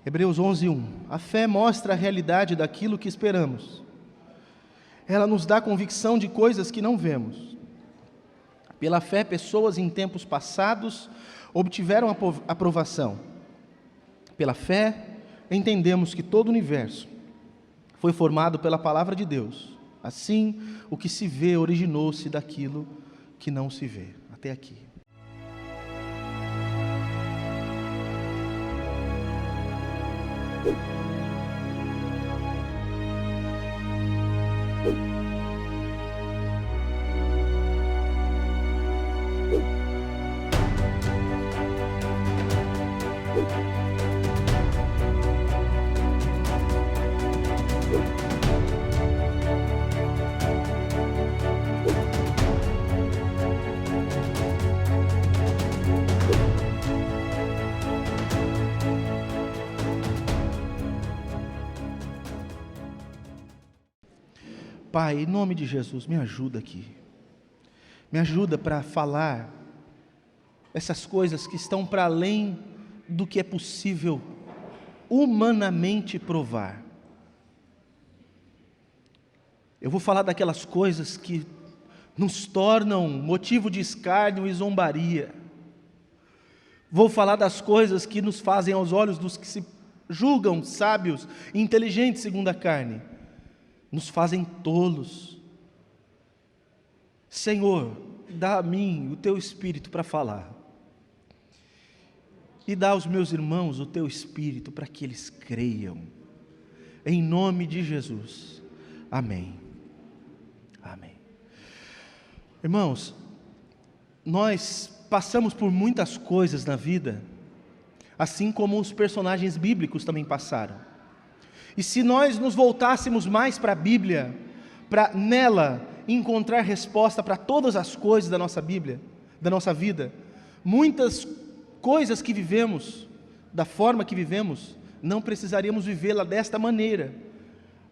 Hebreus 11:1. A fé mostra a realidade daquilo que esperamos. Ela nos dá convicção de coisas que não vemos. Pela fé, pessoas em tempos passados obtiveram aprovação. Pela fé, entendemos que todo o universo foi formado pela palavra de Deus. Assim, o que se vê originou-se daquilo que não se vê. Até aqui. Pai, em nome de Jesus, me ajuda aqui. Me ajuda para falar essas coisas que estão para além do que é possível humanamente provar. Eu vou falar daquelas coisas que nos tornam motivo de escárnio e zombaria. Vou falar das coisas que nos fazem aos olhos dos que se julgam sábios e inteligentes segundo a carne, nos fazem tolos. Senhor, dá a mim o Teu Espírito para falar, e dá aos meus irmãos o Teu Espírito para que eles creiam, em nome de Jesus, amém, amém. Irmãos, nós passamos por muitas coisas na vida, assim como os personagens bíblicos também passaram. E se nós nos voltássemos mais para a Bíblia, para nela encontrar resposta para todas as coisas da nossa Bíblia, da nossa vida, muitas coisas que vivemos, da forma que vivemos, não precisaríamos vivê-la desta maneira.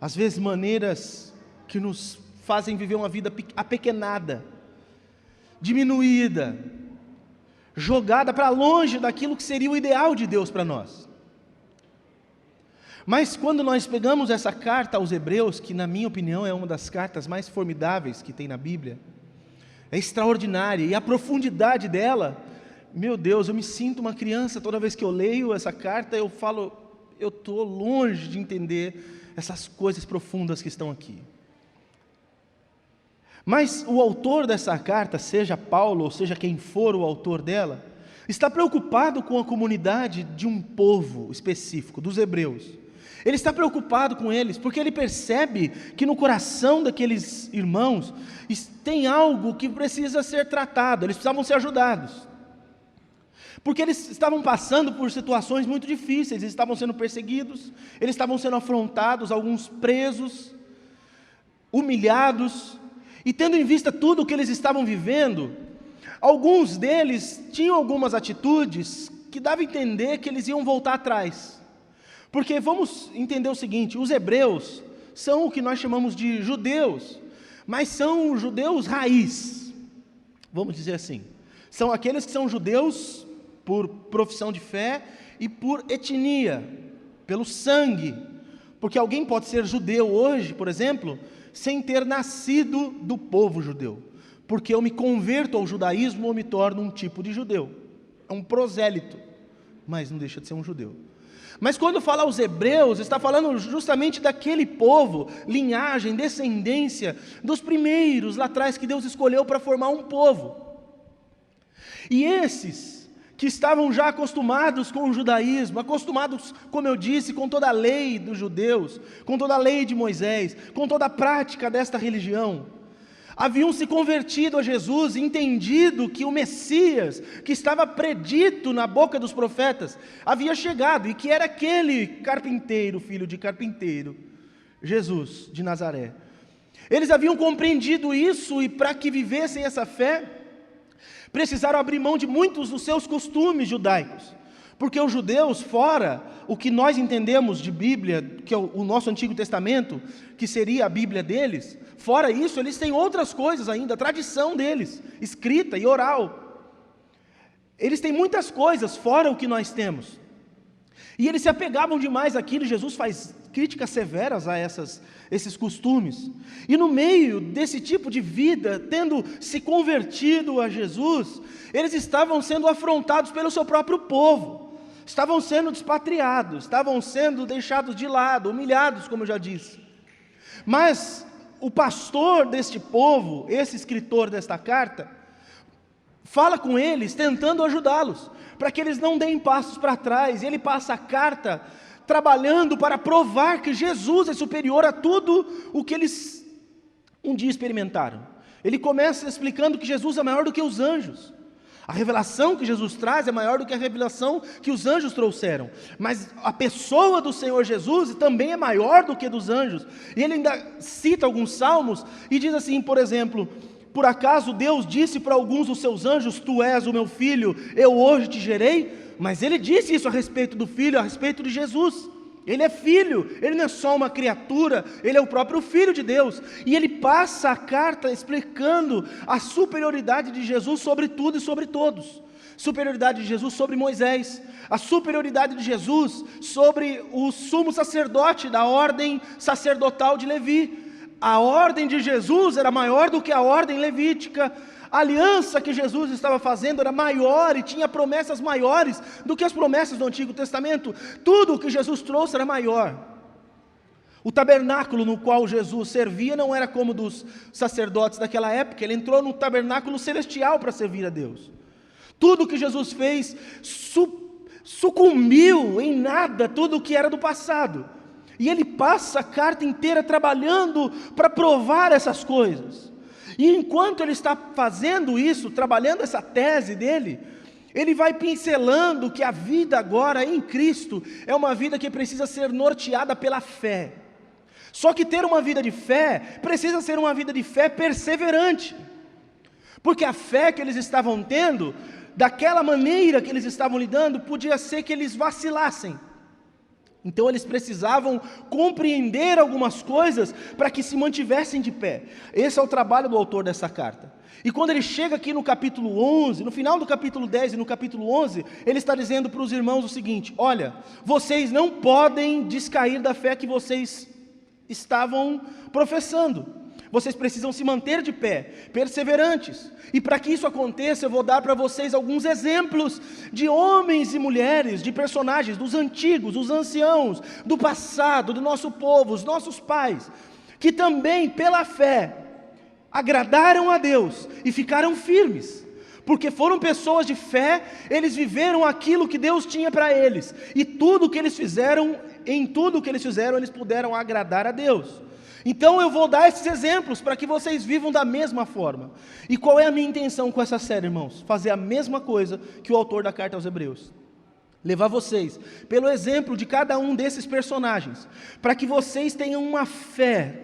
Às vezes maneiras que nos fazem viver uma vida apequenada, diminuída, jogada para longe daquilo que seria o ideal de Deus para nós. Mas quando nós pegamos essa carta aos Hebreus, que na minha opinião é uma das cartas mais formidáveis que tem na Bíblia, é extraordinária, e a profundidade dela, meu Deus, eu me sinto uma criança toda vez que eu leio essa carta. Eu falo, eu estou longe de entender essas coisas profundas que estão aqui. Mas o autor dessa carta, seja Paulo ou seja quem for o autor dela, está preocupado com a comunidade de um povo específico, dos hebreus. Ele está preocupado com eles, porque ele percebe que no coração daqueles irmãos tem algo que precisa ser tratado, eles precisavam ser ajudados. Porque eles estavam passando por situações muito difíceis, eles estavam sendo perseguidos, eles estavam sendo afrontados, alguns presos, humilhados, e tendo em vista tudo o que eles estavam vivendo, alguns deles tinham algumas atitudes que davam a entender que eles iam voltar atrás. Porque vamos entender o seguinte, os hebreus são o que nós chamamos de judeus, mas são judeus raiz, vamos dizer assim. São aqueles que são judeus por profissão de fé e por etnia, pelo sangue. Porque alguém pode ser judeu hoje, por exemplo, sem ter nascido do povo judeu. Porque eu me converto ao judaísmo ou me torno um tipo de judeu. É um prosélito, mas não deixa de ser um judeu. Mas quando fala aos hebreus, está falando justamente daquele povo, linhagem, descendência, dos primeiros lá atrás que Deus escolheu para formar um povo. E esses que estavam já acostumados com o judaísmo, acostumados, como eu disse, com toda a lei dos judeus, com toda a lei de Moisés, com toda a prática desta religião, haviam se convertido a Jesus e entendido que o Messias, que estava predito na boca dos profetas, havia chegado, e que era aquele carpinteiro, filho de carpinteiro, Jesus de Nazaré. Eles haviam compreendido isso, e para que vivessem essa fé, precisaram abrir mão de muitos dos seus costumes judaicos, porque os judeus, fora o que nós entendemos de Bíblia, que é o nosso Antigo Testamento, que seria a Bíblia deles, fora isso, eles têm outras coisas ainda, a tradição deles, escrita e oral. Eles têm muitas coisas fora o que nós temos. E eles se apegavam demais àquilo. Jesus faz críticas severas a esses costumes. E no meio desse tipo de vida, tendo se convertido a Jesus, eles estavam sendo afrontados pelo seu próprio povo. Estavam sendo despatriados, estavam sendo deixados de lado, humilhados, como eu já disse. Mas o pastor deste povo, esse escritor desta carta, fala com eles, tentando ajudá-los, para que eles não deem passos para trás. E ele passa a carta trabalhando para provar que Jesus é superior a tudo o que eles um dia experimentaram. Ele começa explicando que Jesus é maior do que os anjos. A revelação que Jesus traz é maior do que a revelação que os anjos trouxeram. Mas a pessoa do Senhor Jesus também é maior do que dos anjos. E ele ainda cita alguns salmos e diz assim, por exemplo: por acaso Deus disse para alguns dos seus anjos: tu és o meu filho, eu hoje te gerei? Mas ele disse isso a respeito do filho, a respeito de Jesus. Ele é filho, ele não é só uma criatura, ele é o próprio Filho de Deus. E ele passa a carta explicando a superioridade de Jesus sobre tudo e sobre todos. Superioridade de Jesus sobre Moisés, a superioridade de Jesus sobre o sumo sacerdote da ordem sacerdotal de Levi. A ordem de Jesus era maior do que a ordem levítica. A aliança que Jesus estava fazendo era maior e tinha promessas maiores do que as promessas do Antigo Testamento. Tudo o que Jesus trouxe era maior. O tabernáculo no qual Jesus servia não era como dos sacerdotes daquela época. Ele entrou num tabernáculo celestial para servir a Deus. Tudo o que Jesus fez sucumbiu em nada tudo o que era do passado. E ele passa a carta inteira trabalhando para provar essas coisas. E enquanto ele está fazendo isso, trabalhando essa tese dele, ele vai pincelando que a vida agora em Cristo é uma vida que precisa ser norteada pela fé. Só que ter uma vida de fé precisa ser uma vida de fé perseverante. Porque a fé que eles estavam tendo, daquela maneira que eles estavam lidando, podia ser que eles vacilassem. Então eles precisavam compreender algumas coisas para que se mantivessem de pé. Esse é o trabalho do autor dessa carta. E quando ele chega aqui no capítulo 11, no final do capítulo 10 e no capítulo 11, ele está dizendo para os irmãos o seguinte: olha, vocês não podem descair da fé que vocês estavam professando. Vocês precisam se manter de pé, perseverantes. E para que isso aconteça, eu vou dar para vocês alguns exemplos de homens e mulheres, de personagens dos antigos, dos anciãos, do passado, do nosso povo, os nossos pais, que também pela fé agradaram a Deus e ficaram firmes. Porque foram pessoas de fé, eles viveram aquilo que Deus tinha para eles. E tudo que eles fizeram, em tudo que eles fizeram, eles puderam agradar a Deus. Então eu vou dar esses exemplos para que vocês vivam da mesma forma. E qual é a minha intenção com essa série, irmãos? Fazer a mesma coisa que o autor da carta aos Hebreus. Levar vocês pelo exemplo de cada um desses personagens, para que vocês tenham uma fé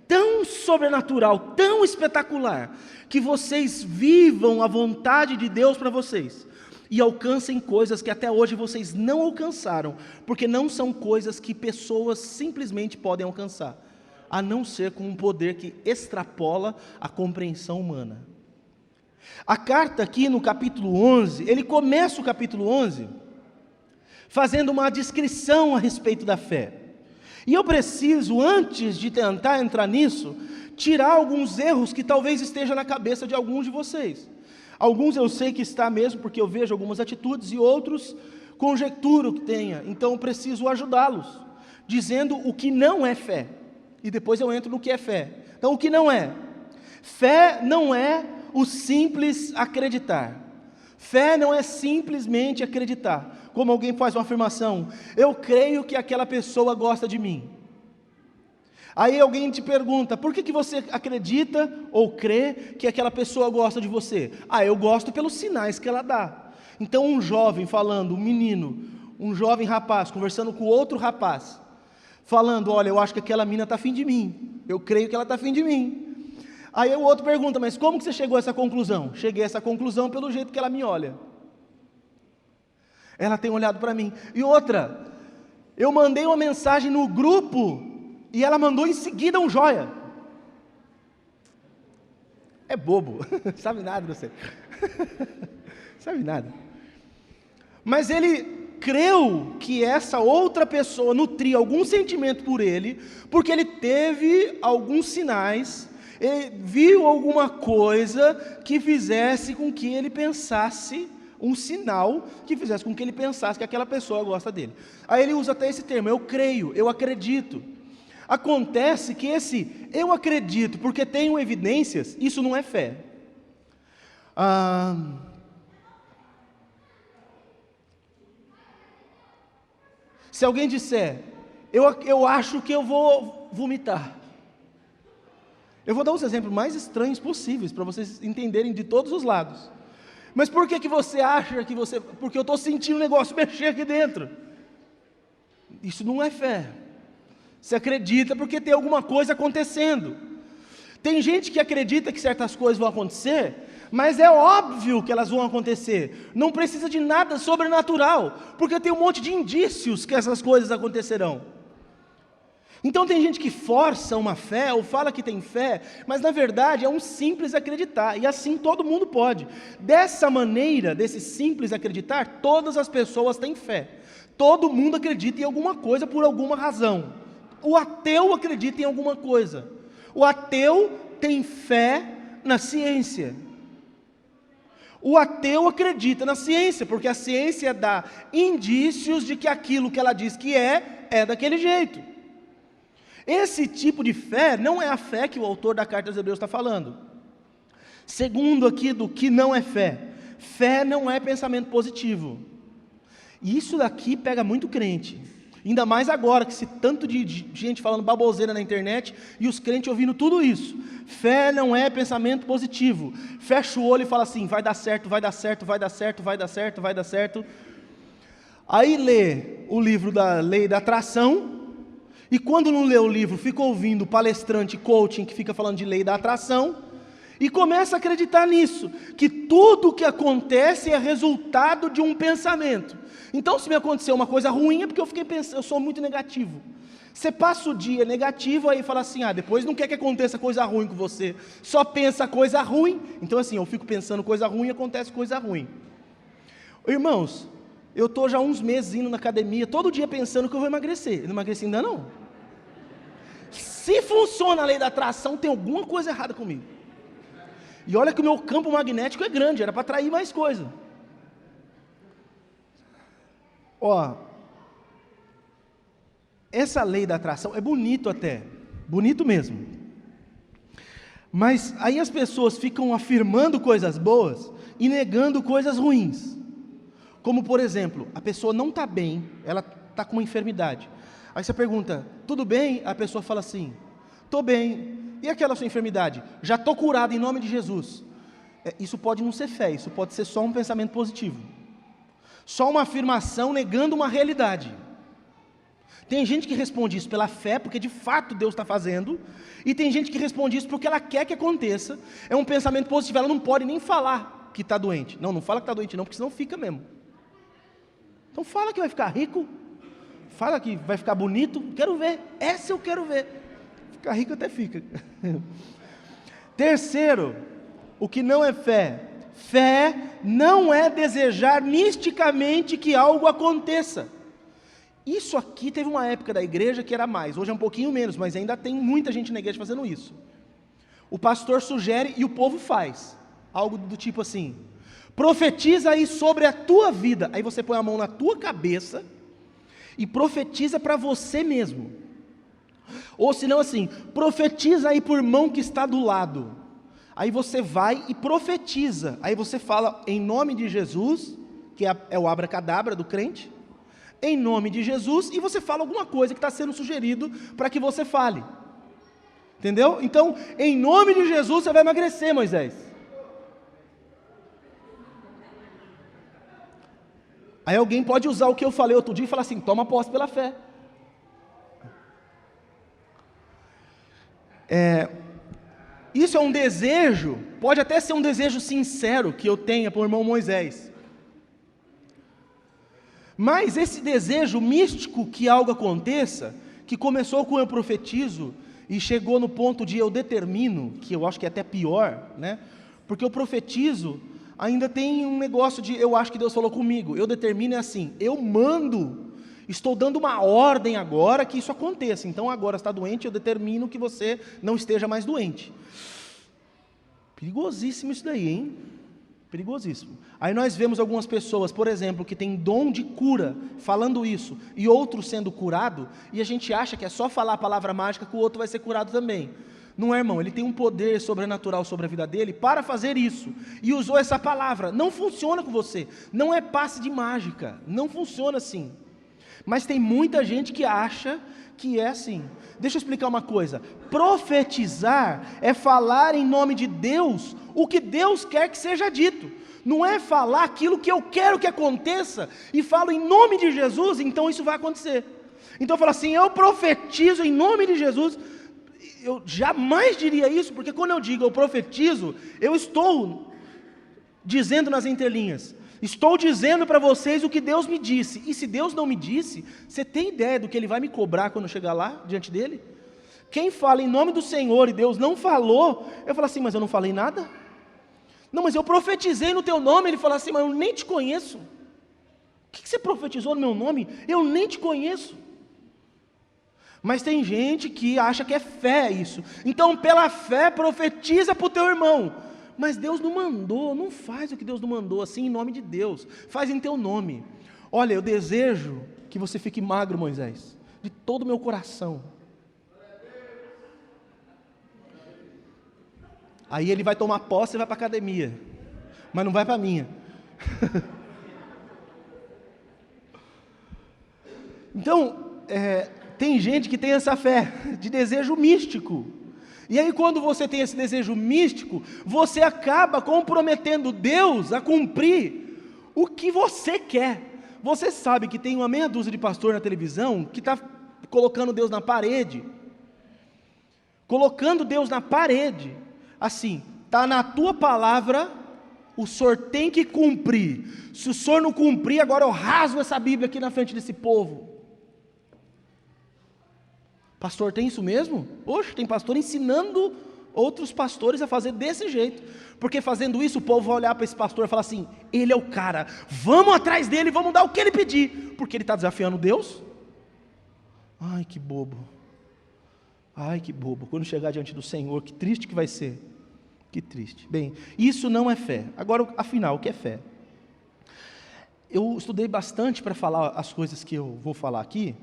tão sobrenatural, tão espetacular, que vocês vivam a vontade de Deus para vocês. E alcancem coisas que até hoje vocês não alcançaram, porque não são coisas que pessoas simplesmente podem alcançar, a não ser com um poder que extrapola a compreensão humana. A carta aqui no capítulo 11, ele começa o capítulo 11 fazendo uma descrição a respeito da fé. E eu preciso, antes de tentar entrar nisso, tirar alguns erros que talvez estejam na cabeça de alguns de vocês. Alguns eu sei que está mesmo, porque eu vejo algumas atitudes, e outros conjecturo que tenha. Então eu preciso ajudá-los, dizendo o que não é fé. E depois eu entro no que é fé. Então o que não é? Fé não é o simples acreditar. Fé não é simplesmente acreditar. Como alguém faz uma afirmação: eu creio que aquela pessoa gosta de mim. Aí alguém te pergunta: por que você acredita ou crê que aquela pessoa gosta de você? Eu gosto pelos sinais que ela dá. Então um jovem falando, um menino, um jovem rapaz conversando com outro rapaz, falando: olha, eu acho que aquela mina está afim de mim, eu creio que ela está afim de mim. Aí o outro pergunta: mas como que você chegou a essa conclusão? Cheguei a essa conclusão pelo jeito que ela me olha. Ela tem olhado para mim. E outra, eu mandei uma mensagem no grupo e ela mandou em seguida um joia. É bobo, sabe nada você. Sabe nada. Mas ele creu que essa outra pessoa nutria algum sentimento por ele, porque ele teve alguns sinais, ele viu alguma coisa que fizesse com que ele pensasse, um sinal que fizesse com que ele pensasse que aquela pessoa gosta dele. Aí ele usa até esse termo, eu creio, eu acredito. Acontece que esse eu acredito porque tenho evidências, isso não é fé. Se alguém disser, eu acho que eu vou vomitar. Eu vou dar os exemplos mais estranhos possíveis para vocês entenderem de todos os lados. Mas por que você acha que você... Porque eu estou sentindo o negócio mexer aqui dentro. Isso não é fé. Você acredita porque tem alguma coisa acontecendo. Tem gente que acredita que certas coisas vão acontecer, mas é óbvio que elas vão acontecer. Não precisa de nada sobrenatural, porque tem um monte de indícios que essas coisas acontecerão. Então tem gente que força uma fé, ou fala que tem fé, mas na verdade é um simples acreditar, e assim todo mundo pode. Dessa maneira, desse simples acreditar, todas as pessoas têm fé. Todo mundo acredita em alguma coisa por alguma razão. O ateu acredita em alguma coisa. O ateu tem fé na ciência. O ateu acredita na ciência, porque a ciência dá indícios de que aquilo que ela diz que é daquele jeito. Esse tipo de fé não é a fé que o autor da carta aos Hebreus está falando. Segundo aqui do que não é fé. Fé não é pensamento positivo. E isso daqui pega muito crente. Ainda mais agora, que se tanto de gente falando baboseira na internet, e os crentes ouvindo tudo isso. Fé não é pensamento positivo. Fecha o olho e fala assim, vai dar certo, vai dar certo, vai dar certo, vai dar certo, vai dar certo. Aí lê o livro da lei da atração, e quando não lê o livro, fica ouvindo palestrante coaching que fica falando de lei da atração, e começa a acreditar nisso, que tudo que acontece é resultado de um pensamento. Então, se me aconteceu uma coisa ruim, é porque eu fiquei pensando, eu sou muito negativo. Você passa o dia negativo, aí fala assim, depois não quer que aconteça coisa ruim com você, só pensa coisa ruim. Então assim, eu fico pensando coisa ruim e acontece coisa ruim. Irmãos, eu estou já há uns meses indo na academia, todo dia pensando que eu vou emagrecer. Eu não emagreci ainda não. Se funciona a lei da atração, tem alguma coisa errada comigo. E olha que o meu campo magnético é grande, era para atrair mais coisa. Essa lei da atração é bonito até, bonito mesmo. Mas aí as pessoas ficam afirmando coisas boas e negando coisas ruins. Como por exemplo, a pessoa não está bem, ela está com uma enfermidade. Aí você pergunta, tudo bem? A pessoa fala assim, estou bem. E aquela sua enfermidade? Já estou curado em nome de Jesus. Isso pode não ser fé, isso pode ser só um pensamento positivo. Só uma afirmação negando uma realidade. Tem gente que responde isso pela fé, porque de fato Deus está fazendo, e tem gente que responde isso porque ela quer que aconteça. É um pensamento positivo, ela não pode nem falar que está doente. Não fala que está doente não, porque senão fica mesmo. Então fala que vai ficar rico, fala que vai ficar bonito, quero ver, essa eu quero ver. Ficar rico até fica. Terceiro, o que não é fé. Fé não é desejar misticamente que algo aconteça. Isso aqui teve uma época da igreja que era mais, hoje é um pouquinho menos, mas ainda tem muita gente na igreja fazendo isso. O pastor sugere e o povo faz, algo do tipo assim, profetiza aí sobre a tua vida, aí você põe a mão na tua cabeça e profetiza para você mesmo. Ou se não assim, profetiza aí por irmão que está do lado. Aí você vai e profetiza, aí você fala em nome de Jesus, que é o abracadabra do crente, em nome de Jesus, e você fala alguma coisa que está sendo sugerido para que você fale. Entendeu? Então, em nome de Jesus você vai emagrecer, Moisés. Aí alguém pode usar o que eu falei outro dia e falar assim, toma posse pela fé. Isso é um desejo, pode até ser um desejo sincero que eu tenha para o irmão Moisés. Mas esse desejo místico que algo aconteça, que começou com eu profetizo e chegou no ponto de eu determino, que eu acho que é até pior, né? Porque eu profetizo, ainda tem um negócio de, eu acho que Deus falou comigo, eu determino é assim, eu mando, estou dando uma ordem agora que isso aconteça, então agora está doente, eu determino que você não esteja mais doente. Perigosíssimo isso daí, hein? Perigosíssimo. Aí nós vemos algumas pessoas, por exemplo, que têm dom de cura, falando isso, e outro sendo curado, e a gente acha que é só falar a palavra mágica que o outro vai ser curado também. Não é, irmão, ele tem um poder sobrenatural sobre a vida dele para fazer isso, e usou essa palavra. Não funciona com você, não é passe de mágica, não funciona assim. Mas tem muita gente que acha que é assim. Deixa eu explicar uma coisa, profetizar é falar em nome de Deus, o que Deus quer que seja dito, não é falar aquilo que eu quero que aconteça, e falo em nome de Jesus, então isso vai acontecer. Então eu falo assim, eu profetizo em nome de Jesus. Eu jamais diria isso, porque quando eu digo eu profetizo, eu estou dizendo nas entrelinhas, estou dizendo para vocês o que Deus me disse, e se Deus não me disse, você tem ideia do que Ele vai me cobrar quando eu chegar lá, diante dEle? Quem fala em nome do Senhor e Deus não falou, eu falo assim, mas eu não falei nada? Não, mas eu profetizei no teu nome. Ele fala assim, mas eu nem te conheço. O que você profetizou no meu nome? Eu nem te conheço. Mas tem gente que acha que é fé isso. Então pela fé profetiza para o teu irmão. Mas Deus não mandou, não faz o que Deus não mandou assim em nome de Deus. Faz em teu nome. Olha, eu desejo que você fique magro, Moisés, de todo o meu coração. Aí ele vai tomar posse e vai para a academia, mas não vai para a minha. Então, tem gente que tem essa fé de desejo místico. E aí quando você tem esse desejo místico, você acaba comprometendo Deus a cumprir o que você quer. Você sabe que tem uma meia dúzia de pastor na televisão que está colocando Deus na parede. Colocando Deus na parede. Assim, está na tua palavra, o senhor tem que cumprir. Se o senhor não cumprir, agora eu rasgo essa Bíblia aqui na frente desse povo. Pastor, tem isso mesmo? Poxa, tem pastor ensinando outros pastores a fazer desse jeito. Porque fazendo isso, o povo vai olhar para esse pastor e falar assim, ele é o cara, vamos atrás dele, vamos dar o que ele pedir. Porque ele está desafiando Deus? Ai, que bobo. Ai, que bobo, quando chegar diante do Senhor, que triste que vai ser. Que triste. Bem, isso não é fé. Agora, afinal, o que é fé? Eu estudei bastante para falar as coisas que eu vou falar aqui,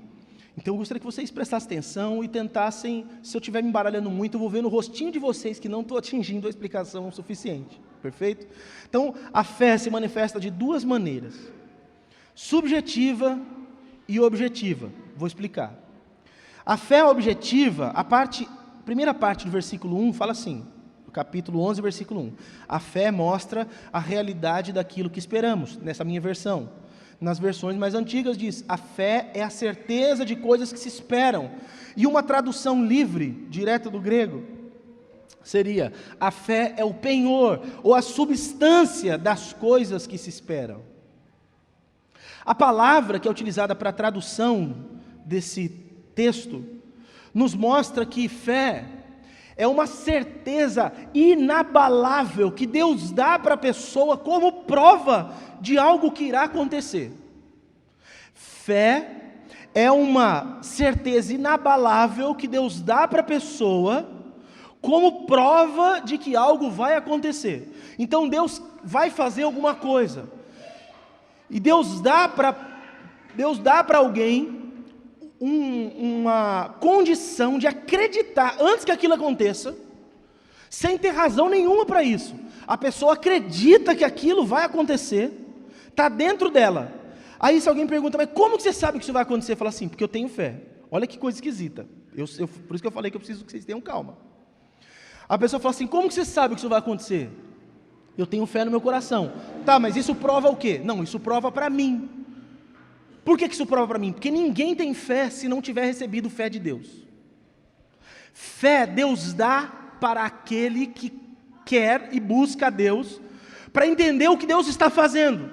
então eu gostaria que vocês prestassem atenção e tentassem, se eu estiver me embaralhando muito, eu vou ver no rostinho de vocês que não estou atingindo a explicação suficiente. Perfeito? Então, a fé se manifesta de duas maneiras, subjetiva e objetiva. Vou explicar. A fé objetiva, primeira parte do versículo 1 fala assim, no capítulo 11, versículo 1. A fé mostra a realidade daquilo que esperamos, nessa minha versão. Nas versões mais antigas diz, a fé é a certeza de coisas que se esperam. E uma tradução livre, direta do grego, seria, a fé é o penhor, ou a substância das coisas que se esperam. A palavra que é utilizada para a tradução desse texto, nos mostra que fé é uma certeza inabalável que Deus dá para a pessoa como prova de algo que irá acontecer. Fé é uma certeza inabalável que Deus dá para a pessoa como prova de que algo vai acontecer. Então Deus vai fazer alguma coisa. E Deus dá para alguém uma condição de acreditar antes que aquilo aconteça, sem ter razão nenhuma para isso. A pessoa acredita que aquilo vai acontecer, está dentro dela. Aí se alguém pergunta, mas como que você sabe que isso vai acontecer? Fala assim, porque eu tenho fé. Olha que coisa esquisita. Por isso que eu falei que eu preciso que vocês tenham calma. A pessoa fala assim, como que você sabe que isso vai acontecer? Eu tenho fé no meu coração. Tá, mas isso prova o quê? Não, isso prova para mim. Por que isso prova para mim? Porque ninguém tem fé se não tiver recebido fé de Deus. Fé Deus dá para aquele que quer e busca a Deus, para entender o que Deus está fazendo.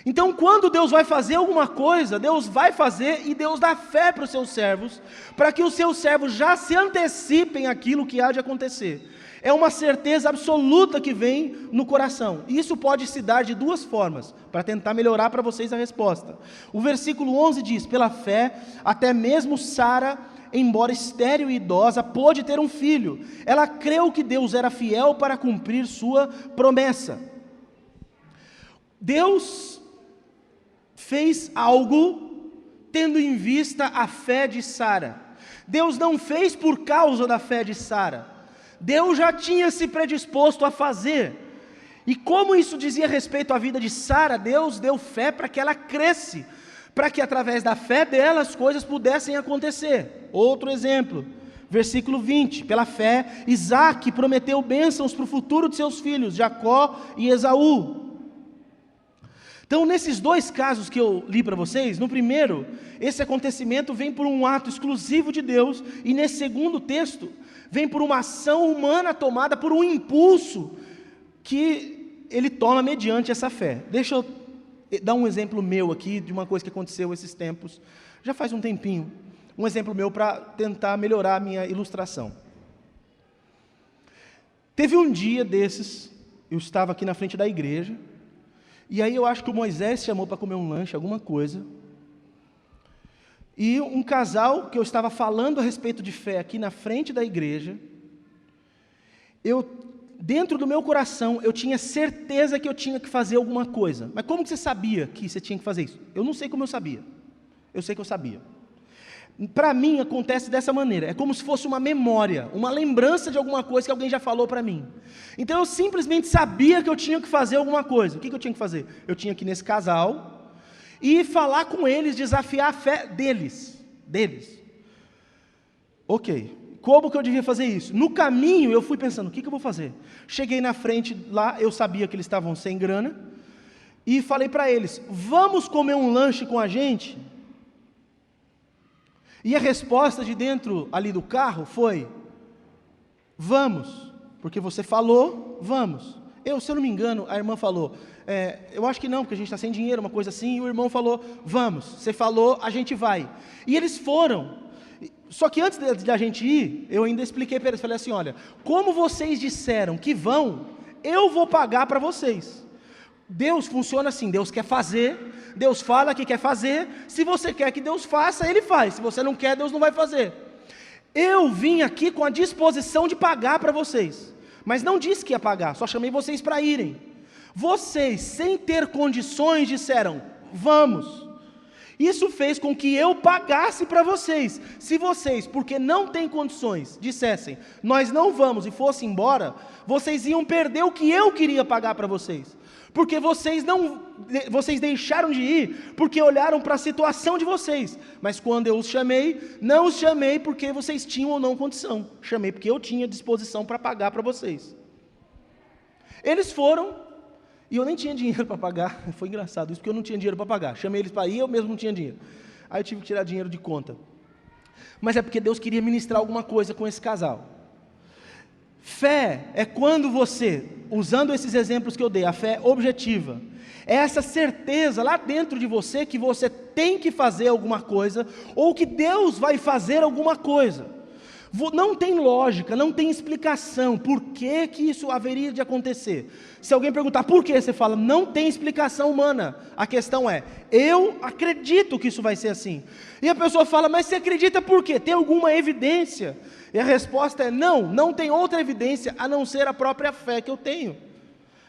Então quando Deus vai fazer alguma coisa, Deus vai fazer e Deus dá fé para os seus servos, para que os seus servos já se antecipem aquilo que há de acontecer. É uma certeza absoluta que vem no coração. E isso pode se dar de duas formas, para tentar melhorar para vocês a resposta. O versículo 11 diz: pela fé, até mesmo Sara, embora estéril e idosa, pôde ter um filho. Ela creu que Deus era fiel para cumprir sua promessa. Deus fez algo tendo em vista a fé de Sara. Deus não fez por causa da fé de Sara. Deus já tinha se predisposto a fazer. E como isso dizia respeito à vida de Sara, Deus deu fé para que ela cresce, para que através da fé dela as coisas pudessem acontecer. Outro exemplo, versículo 20: pela fé, Isaque prometeu bênçãos para o futuro de seus filhos, Jacó e Esaú. Então, nesses dois casos que eu li para vocês, no primeiro, esse acontecimento vem por um ato exclusivo de Deus, e nesse segundo texto, vem por uma ação humana tomada por um impulso que ele toma mediante essa fé. Deixa eu dar um exemplo meu aqui, de uma coisa que aconteceu esses tempos, já faz um tempinho, um exemplo meu para tentar melhorar a minha ilustração. Teve um dia desses, eu estava aqui na frente da igreja, e aí eu acho que o Moisés chamou para comer um lanche, alguma coisa, e um casal que eu estava falando a respeito de fé aqui na frente da igreja, dentro do meu coração, eu tinha certeza que eu tinha que fazer alguma coisa. Mas como que você sabia que você tinha que fazer isso? Eu não sei como eu sabia. Eu sei que eu sabia. Para mim acontece dessa maneira, é como se fosse uma memória, uma lembrança de alguma coisa que alguém já falou para mim. Então eu simplesmente sabia que eu tinha que fazer alguma coisa. O que eu tinha que fazer? Eu tinha que ir nesse casal e falar com eles, desafiar a fé deles. Ok, como que eu devia fazer isso? No caminho eu fui pensando, o que eu vou fazer? Cheguei na frente lá, eu sabia que eles estavam sem grana, e falei para eles, vamos comer um lanche com a gente? E a resposta de dentro ali do carro foi, vamos, porque você falou, vamos. Se eu não me engano, a irmã falou, eu acho que não, porque a gente está sem dinheiro, uma coisa assim, e o irmão falou, vamos, você falou, a gente vai. E eles foram. Só que antes de a gente ir, eu ainda expliquei para eles, falei assim, olha, como vocês disseram que vão, eu vou pagar para vocês. Deus funciona assim, Deus quer fazer, Deus fala que quer fazer, se você quer que Deus faça, Ele faz, se você não quer, Deus não vai fazer. Eu vim aqui com a disposição de pagar para vocês, mas não disse que ia pagar, só chamei vocês para irem. Vocês, sem ter condições, disseram, vamos. Isso fez com que eu pagasse para vocês. Se vocês, porque não têm condições, dissessem, nós não vamos e fossem embora, vocês iam perder o que eu queria pagar para vocês. Porque vocês deixaram de ir, porque olharam para a situação de vocês. Mas quando eu os chamei, não os chamei porque vocês tinham ou não condição. Chamei porque eu tinha disposição para pagar para vocês. Eles foram, e eu nem tinha dinheiro para pagar. Foi engraçado isso, porque eu não tinha dinheiro para pagar. Chamei eles para ir, eu mesmo não tinha dinheiro. Aí eu tive que tirar dinheiro de conta. Mas é porque Deus queria ministrar alguma coisa com esse casal. Fé é quando você, usando esses exemplos que eu dei, a fé objetiva, é essa certeza lá dentro de você que você tem que fazer alguma coisa, ou que Deus vai fazer alguma coisa. Não tem lógica, não tem explicação, por que isso haveria de acontecer. Se alguém perguntar por que, você fala, não tem explicação humana. A questão é, eu acredito que isso vai ser assim. E a pessoa fala, mas você acredita por quê? Tem alguma evidência? E a resposta é, não tem outra evidência a não ser a própria fé que eu tenho.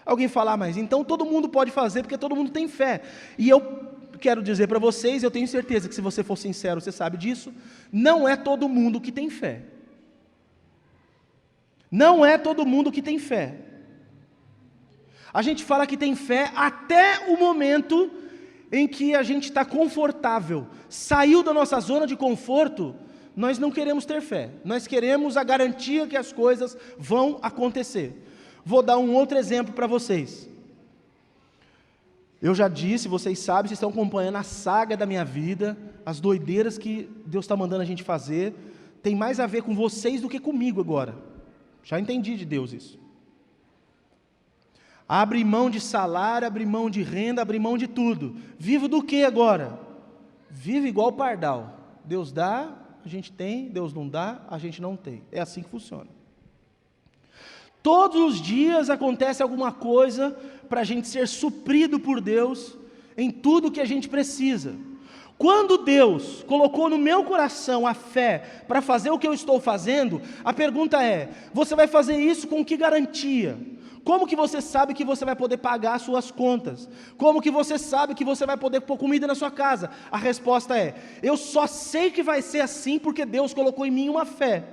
Alguém fala, mas então todo mundo pode fazer porque todo mundo tem fé. E eu quero dizer para vocês, eu tenho certeza que se você for sincero, você sabe disso, não é todo mundo que tem fé. Não é todo mundo que tem fé. A gente fala que tem fé até o momento em que a gente está confortável, saiu da nossa zona de conforto, nós não queremos ter fé, nós queremos a garantia que as coisas vão acontecer. Vou dar um outro exemplo para vocês. Eu já disse, vocês sabem, vocês estão acompanhando a saga da minha vida, as doideiras que Deus está mandando a gente fazer, tem mais a ver com vocês do que comigo agora. Já entendi de Deus isso. Abre mão de salário, abre mão de renda, abre mão de tudo. Vivo do que agora? Vivo igual pardal. Deus dá, a gente tem, Deus não dá, a gente não tem. É assim que funciona. Todos os dias acontece alguma coisa para a gente ser suprido por Deus em tudo que a gente precisa. Quando Deus colocou no meu coração a fé para fazer o que eu estou fazendo, a pergunta é: você vai fazer isso com que garantia? Como que você sabe que você vai poder pagar as suas contas? Como que você sabe que você vai poder pôr comida na sua casa? A resposta é: eu só sei que vai ser assim porque Deus colocou em mim uma fé.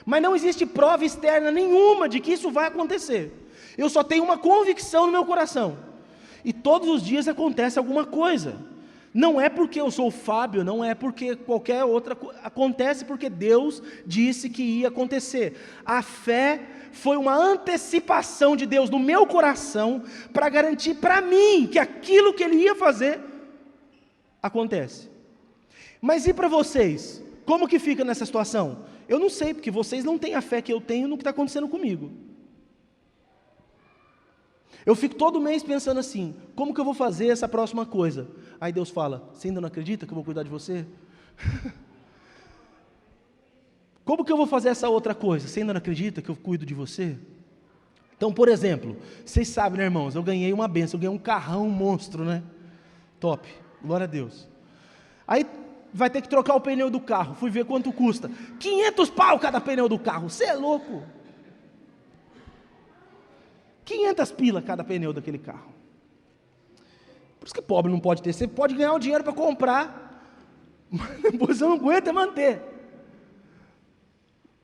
Mas não existe prova externa nenhuma de que isso vai acontecer. Eu só tenho uma convicção no meu coração. E todos os dias acontece alguma coisa. Não é porque eu sou o Fábio, não é porque qualquer outra coisa. Acontece porque Deus disse que ia acontecer. A fé foi uma antecipação de Deus no meu coração para garantir para mim que aquilo que Ele ia fazer acontece. Mas e para vocês? Como que fica nessa situação? Eu não sei, porque vocês não têm a fé que eu tenho no que está acontecendo comigo. Eu fico todo mês pensando assim: como que eu vou fazer essa próxima coisa? Aí Deus fala: você ainda não acredita que eu vou cuidar de você? Como que eu vou fazer essa outra coisa? Você ainda não acredita que eu cuido de você? Então, por exemplo, vocês sabem, né, irmãos, eu ganhei uma benção, eu ganhei um carrão, um monstro, né? Top, glória a Deus. Aí vai ter que trocar o pneu do carro, fui ver quanto custa, 500 pau cada pneu do carro, você é louco? 500 pila cada pneu daquele carro. Por isso que pobre não pode ter, você pode ganhar o dinheiro para comprar, mas depois você não aguenta manter.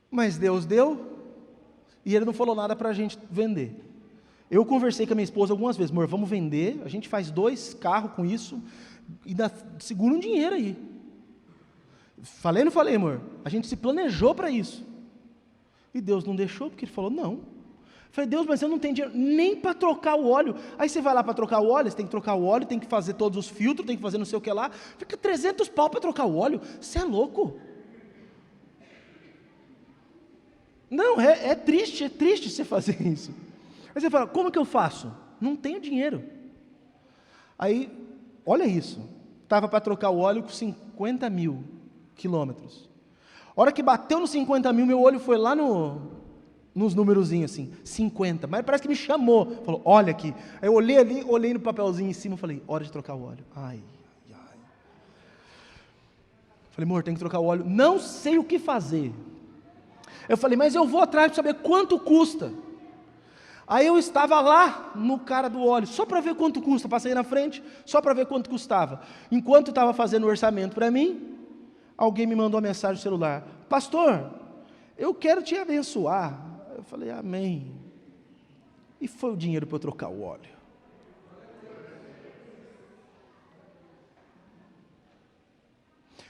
Mas Deus deu, e Ele não falou nada para a gente vender. Eu conversei com a minha esposa algumas vezes: amor, vamos vender, a gente faz 2 carros com isso, e segura um dinheiro aí. Falei ou não falei, amor? A gente se planejou para isso. E Deus não deixou, porque Ele falou não. Falei: Deus, mas eu não tenho dinheiro nem para trocar o óleo. Aí você vai lá para trocar o óleo, você tem que trocar o óleo, tem que fazer todos os filtros, tem que fazer não sei o que lá. Fica 300 pau para trocar o óleo. Você é louco? Não, é triste você fazer isso. Aí você fala: como que eu faço? Não tenho dinheiro. Aí, olha isso. Estava para trocar o óleo com 50 mil quilômetros. A hora que bateu nos 50 mil, meu olho foi lá nos numerozinhos assim, 50, mas parece que me chamou, falou: olha aqui. Aí eu olhei ali, olhei no papelzinho em cima, falei: hora de trocar o óleo. Ai. Falei: amor, tem que trocar o óleo, não sei o que fazer. Eu falei: mas eu vou atrás para saber quanto custa. Aí eu estava lá no cara do óleo, só para ver quanto custa, passei na frente, só para ver quanto custava. Enquanto estava fazendo o orçamento para mim, alguém me mandou uma mensagem no celular: pastor, eu quero te abençoar. Eu falei: amém. E foi o dinheiro para eu trocar o óleo.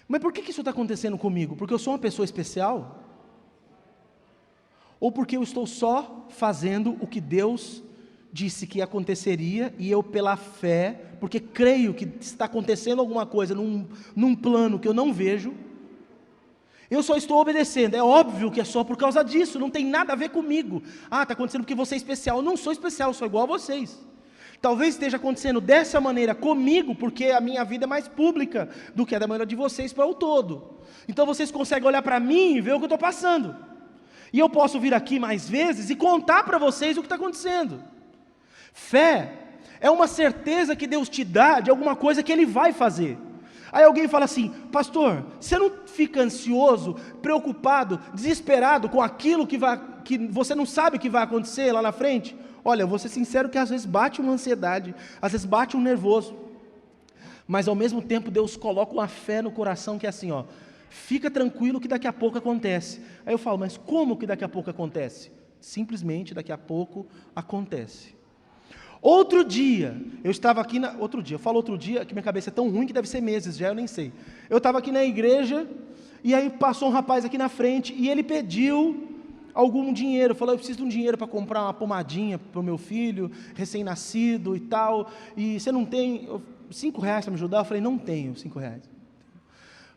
Mas por que isso está acontecendo comigo? Porque eu sou uma pessoa especial? Ou porque eu estou só fazendo o que Deus disse que aconteceria, e eu, pela fé, porque creio que está acontecendo alguma coisa num plano que eu não vejo, eu só estou obedecendo? É óbvio que é só por causa disso, não tem nada a ver comigo. Ah, está acontecendo porque você é especial. Eu não sou especial, eu sou igual a vocês. Talvez esteja acontecendo dessa maneira comigo, porque a minha vida é mais pública do que a da maneira de vocês para o todo. Então vocês conseguem olhar para mim e ver o que eu estou passando. E eu posso vir aqui mais vezes e contar para vocês o que está acontecendo. Fé é uma certeza que Deus te dá de alguma coisa que Ele vai fazer. Aí alguém fala assim: pastor, você não fica ansioso, preocupado, desesperado com aquilo que você não sabe que vai acontecer lá na frente? Olha, eu vou ser sincero que às vezes bate uma ansiedade, às vezes bate um nervoso, mas ao mesmo tempo Deus coloca uma fé no coração que é assim, ó: fica tranquilo que daqui a pouco acontece. Aí eu falo: mas como que daqui a pouco acontece? Simplesmente daqui a pouco acontece. Outro dia, eu estava aqui eu falo outro dia, que minha cabeça é tão ruim que deve ser meses já, eu nem sei. Eu estava aqui na igreja, e aí passou um rapaz aqui na frente, e ele pediu algum dinheiro, falou: eu preciso de um dinheiro para comprar uma pomadinha para o meu filho, recém-nascido e tal, e você não tem R$5 para me ajudar? Eu falei: não tenho R$5.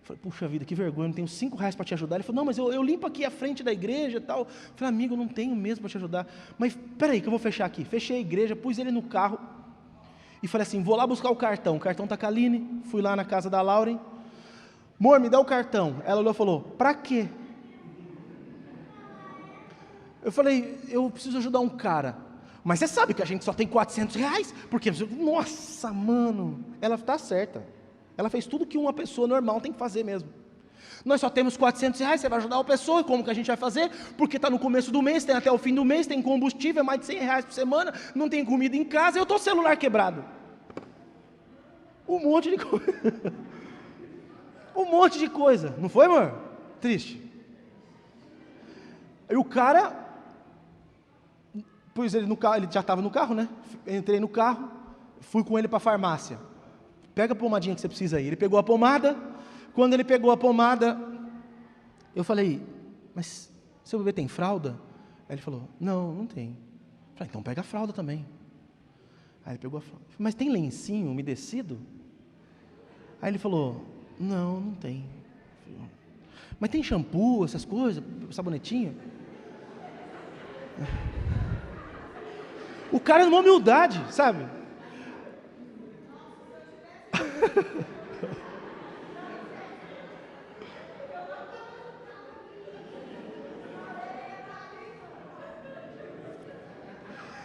Falei: puxa vida, que vergonha, não tenho R$5 para te ajudar. Ele falou: não, mas eu limpo aqui a frente da igreja e tal. Eu falei: amigo, eu não tenho mesmo para te ajudar. Mas peraí que eu vou fechar aqui. Fechei a igreja, pus ele no carro e falei assim: vou lá buscar o cartão está com a Aline. Fui lá na casa da Lauren: amor, me dá o cartão. Ela olhou e falou: para quê? Eu falei, eu preciso ajudar um cara. Mas você sabe que a gente só tem R$400? Porque, nossa, mano, ela está certa. Ela fez tudo que uma pessoa normal tem que fazer mesmo. Nós só temos R$400, você vai ajudar uma pessoa, e como que a gente vai fazer? Porque está no começo do mês, tem até o fim do mês, tem combustível, é mais de R$100 por semana, não tem comida em casa, e eu estou celular quebrado. Um monte de coisa. Um monte de coisa. Não foi, amor? Triste. E o cara, pus ele no carro, ele já estava no carro, né? Entrei no carro, fui com ele para a farmácia. Pega a pomadinha que você precisa aí. Ele pegou a pomada. Quando ele pegou a pomada, eu falei, mas seu bebê tem fralda? Aí ele falou, não, não tem. Eu falei, então pega a fralda também. Aí ele pegou a fralda. Mas tem lencinho umedecido? Aí ele falou, não, não tem. Mas tem shampoo, essas coisas, sabonetinho? O cara numa humildade, sabe?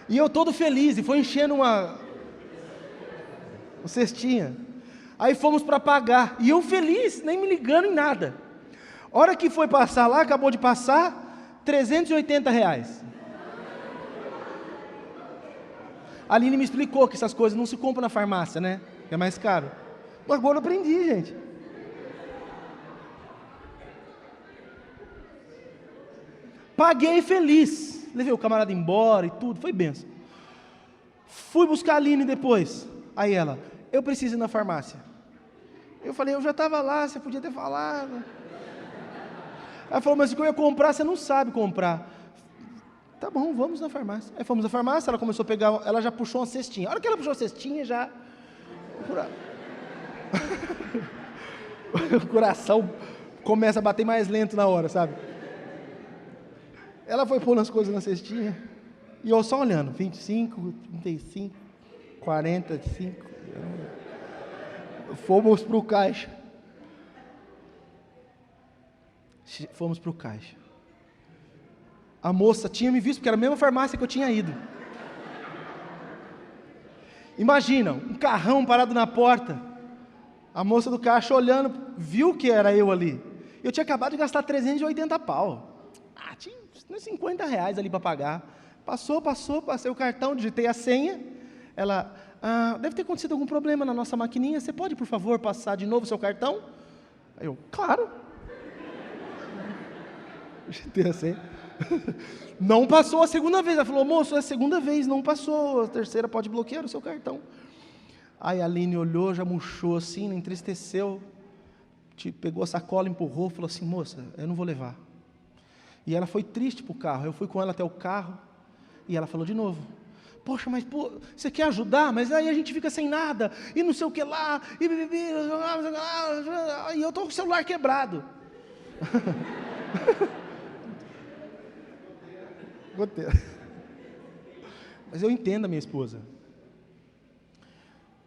E eu todo feliz, e foi enchendo uma cestinha. Aí fomos para pagar, e eu feliz, nem me ligando em nada. Hora que foi passar lá, acabou de passar, R$380. A Aline me explicou que essas coisas não se compram na farmácia, né? É mais caro. Mas agora eu aprendi, gente. Paguei feliz. Levei o camarada embora e tudo, foi benção. Fui buscar a Aline depois. Aí ela, eu preciso ir na farmácia. Eu falei, eu já estava lá, você podia ter falado. Ela falou, mas o que eu ia comprar, você não sabe comprar. Tá bom, vamos na farmácia. Aí fomos na farmácia, ela começou a pegar, ela já puxou uma cestinha. A hora que ela puxou a cestinha, já... O coração começa a bater mais lento na hora, sabe? Ela foi pondo as coisas na cestinha, e eu só olhando, 25, 35, 45, fomos para o caixa. Fomos para o caixa. A moça tinha me visto, porque era a mesma farmácia que eu tinha ido. Imagina, um carrão parado na porta, a moça do caixa olhando, viu que era eu ali. Eu tinha acabado de gastar 380 pau. Tinha uns R$50 ali para pagar. Passei o cartão, digitei a senha. Ela, deve ter acontecido algum problema na nossa maquininha, você pode, por favor, passar de novo o seu cartão? Aí eu, claro. Digitei a senha. Não passou a segunda vez. Ela falou, moço, é a segunda vez, não passou. A terceira pode bloquear o seu cartão. Aí a Aline olhou, já murchou assim, entristeceu. Pegou a sacola, empurrou, falou assim, moça, eu não vou levar. E ela foi triste para o carro. Eu fui com ela até o carro e ela falou de novo, poxa, mas você quer ajudar? Mas aí a gente fica sem nada, e não sei o que lá, e eu estou com o celular quebrado. Mas eu entendo a minha esposa.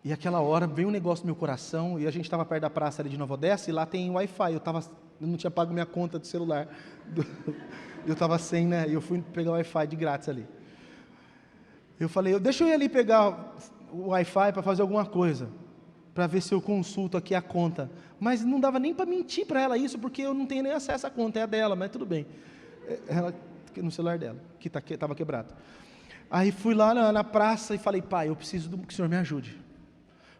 E aquela hora veio um negócio no meu coração, e a gente estava perto da praça ali de Nova Odessa, e lá tem Wi-Fi, eu não tinha pago minha conta do celular, eu estava sem, né, e eu fui pegar o Wi-Fi de grátis ali. Eu falei, deixa eu ir ali pegar o Wi-Fi para fazer alguma coisa, para ver se eu consulto aqui a conta. Mas não dava nem para mentir para ela isso, porque eu não tenho nem acesso à conta, é a dela, mas tudo bem. Ela, no celular dela, que estava quebrado. Aí fui lá na praça e falei, pai, eu preciso que o senhor me ajude.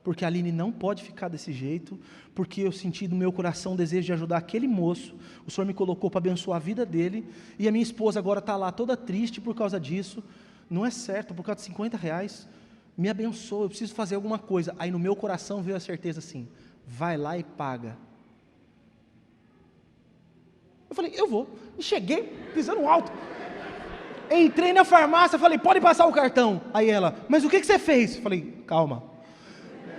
Porque a Aline não pode ficar desse jeito, porque eu senti no meu coração o desejo de ajudar aquele moço, o Senhor me colocou para abençoar a vida dele, e a minha esposa agora está lá toda triste por causa disso, não é certo, por causa de R$50, me abençoa, eu preciso fazer alguma coisa. Aí no meu coração veio a certeza assim, vai lá e paga. Eu falei, eu vou, e cheguei pisando alto, entrei na farmácia, falei, pode passar o cartão. Aí ela, mas o que você fez? Eu falei, calma.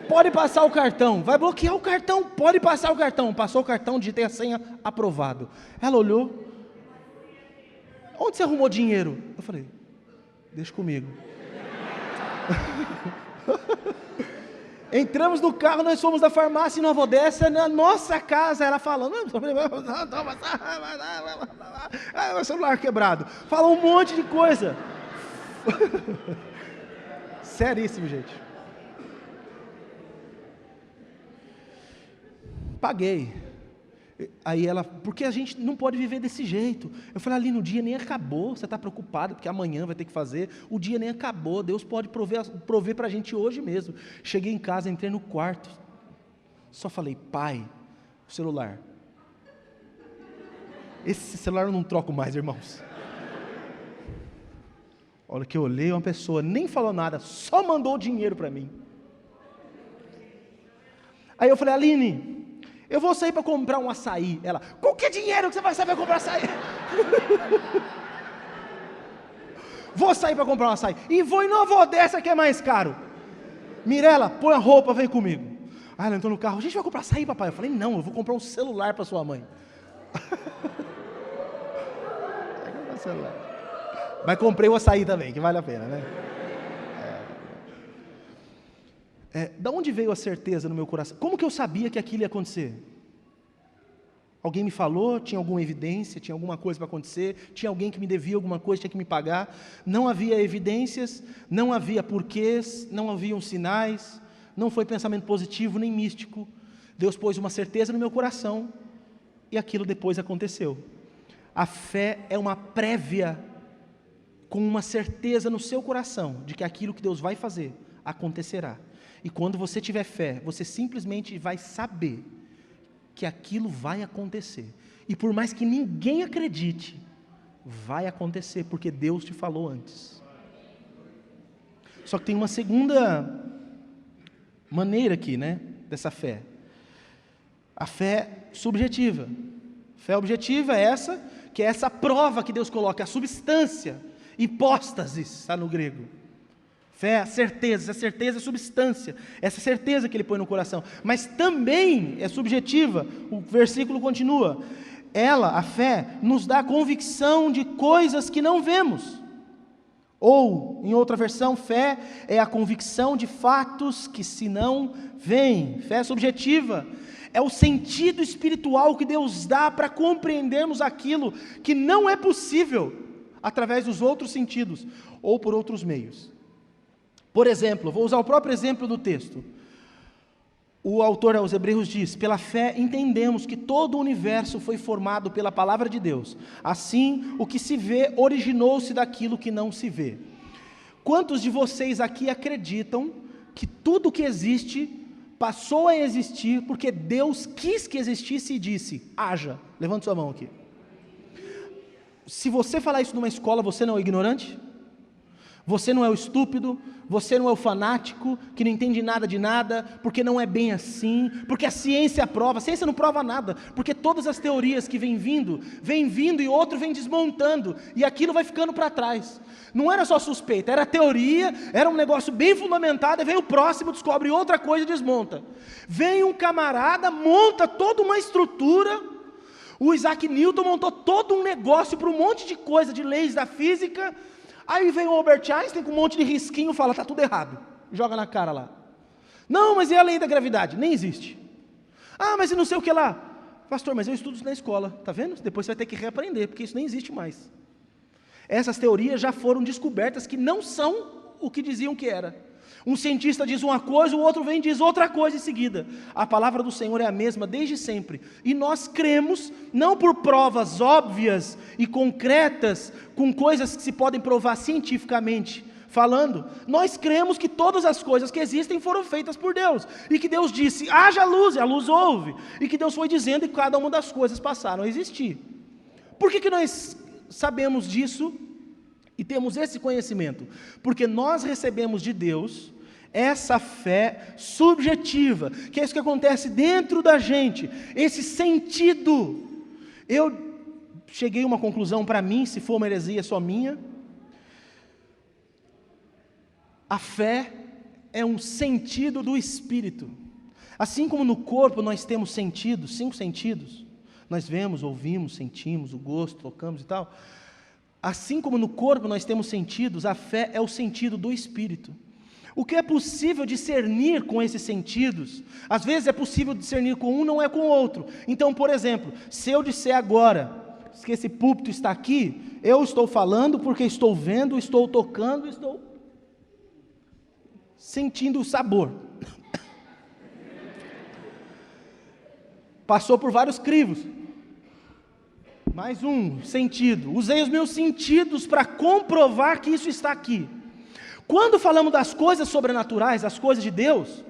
Pode passar o cartão, vai bloquear o cartão, pode passar o cartão. Passou o cartão, digitei a senha, aprovado. Ela olhou, onde você arrumou dinheiro? Eu falei, deixa comigo. Entramos no carro, nós fomos da farmácia e Nova Odessa, na nossa casa, ela falando, o celular quebrado, falou um monte de coisa. Seríssimo, gente. Paguei. Aí ela, porque a gente não pode viver desse jeito. Eu falei, ali no dia nem acabou, você está preocupado porque amanhã vai ter que fazer, o dia nem acabou, Deus pode prover para a gente hoje mesmo. Cheguei em casa, entrei no quarto, só falei, pai, o celular. Esse celular eu não troco mais, irmãos. Olha que eu olhei, uma pessoa nem falou nada, só mandou dinheiro para mim. Aí eu falei, Aline, eu vou sair para comprar um açaí. Ela, com que dinheiro que você vai sair para comprar açaí? Vou sair para comprar um açaí. E vou em Nova Odessa, que é mais caro. Mirela, põe a roupa, vem comigo. Aí ela entrou no carro, a gente vai comprar açaí, papai. Eu falei, não, eu vou comprar um celular para sua mãe. Mas comprei o açaí também, que vale a pena, né? Da onde veio a certeza no meu coração? Como que eu sabia que aquilo ia acontecer? Alguém me falou? Tinha alguma evidência? Tinha alguma coisa para acontecer? Tinha alguém que me devia alguma coisa, tinha que me pagar? Não havia evidências, não havia porquês, não haviam sinais, não foi pensamento positivo nem místico. Deus pôs uma certeza no meu coração e aquilo depois aconteceu. A fé é uma prévia com uma certeza no seu coração de que aquilo que Deus vai fazer acontecerá. E quando você tiver fé, você simplesmente vai saber que aquilo vai acontecer. E por mais que ninguém acredite, vai acontecer, porque Deus te falou antes. Só que tem uma segunda maneira aqui, né, dessa fé. A fé subjetiva. Fé objetiva é essa, que é essa prova que Deus coloca, a substância, hipóstasis, está no grego. Fé, a certeza, essa certeza é substância, essa certeza que ele põe no coração, mas também é subjetiva, o versículo continua, ela, a fé, nos dá convicção de coisas que não vemos, ou, em outra versão, fé é a convicção de fatos que se não veem. Fé subjetiva é o sentido espiritual que Deus dá para compreendermos aquilo que não é possível através dos outros sentidos, ou por outros meios. Por exemplo, vou usar o próprio exemplo do texto. O autor aos Hebreus diz, pela fé entendemos que todo o universo foi formado pela palavra de Deus. Assim, o que se vê originou-se daquilo que não se vê. Quantos de vocês aqui acreditam que tudo que existe passou a existir porque Deus quis que existisse e disse, haja? Levante sua mão aqui. Se você falar isso numa escola, você não é ignorante? Você não é o estúpido, você não é o fanático, que não entende nada de nada, porque não é bem assim, porque a ciência prova, a ciência não prova nada, porque todas as teorias que vem vindo e outro vem desmontando, e aquilo vai ficando para trás. Não era só suspeita, era teoria, era um negócio bem fundamentado, e vem o próximo, descobre outra coisa e desmonta. Vem um camarada, monta toda uma estrutura, o Isaac Newton montou todo um negócio para um monte de coisa, de leis da física. Aí vem o Albert Einstein com um monte de risquinho e fala, está tudo errado, joga na cara lá. Não, mas e a lei da gravidade? Nem existe. Ah, mas e não sei o que lá? Pastor, mas eu estudo isso na escola, está vendo? Depois você vai ter que reaprender, porque isso nem existe mais. Essas teorias já foram descobertas que não são o que diziam que era. Um cientista diz uma coisa, o outro vem e diz outra coisa em seguida. A palavra do Senhor é a mesma desde sempre. E nós cremos, não por provas óbvias e concretas, com coisas que se podem provar cientificamente falando, nós cremos que todas as coisas que existem foram feitas por Deus. E que Deus disse, haja luz, e a luz houve. E que Deus foi dizendo e cada uma das coisas passaram a existir. Por que nós sabemos disso e temos esse conhecimento? Porque nós recebemos de Deus essa fé subjetiva, que é isso que acontece dentro da gente, esse sentido. Eu cheguei a uma conclusão para mim, se for uma heresia só minha, a fé é um sentido do Espírito. Assim como no corpo nós temos sentidos, 5 sentidos, nós vemos, ouvimos, sentimos, o gosto, tocamos e tal, assim como no corpo nós temos sentidos, a fé é o sentido do Espírito. O que é possível discernir com esses sentidos, às vezes é possível discernir com um, não é com o outro. Então, por exemplo, se eu disser agora que esse púlpito está aqui, eu estou falando porque estou vendo, estou tocando, estou sentindo o sabor. Passou por vários crivos. Mais um sentido. Usei os meus sentidos para comprovar que isso está aqui. Quando falamos das coisas sobrenaturais, das coisas de Deus,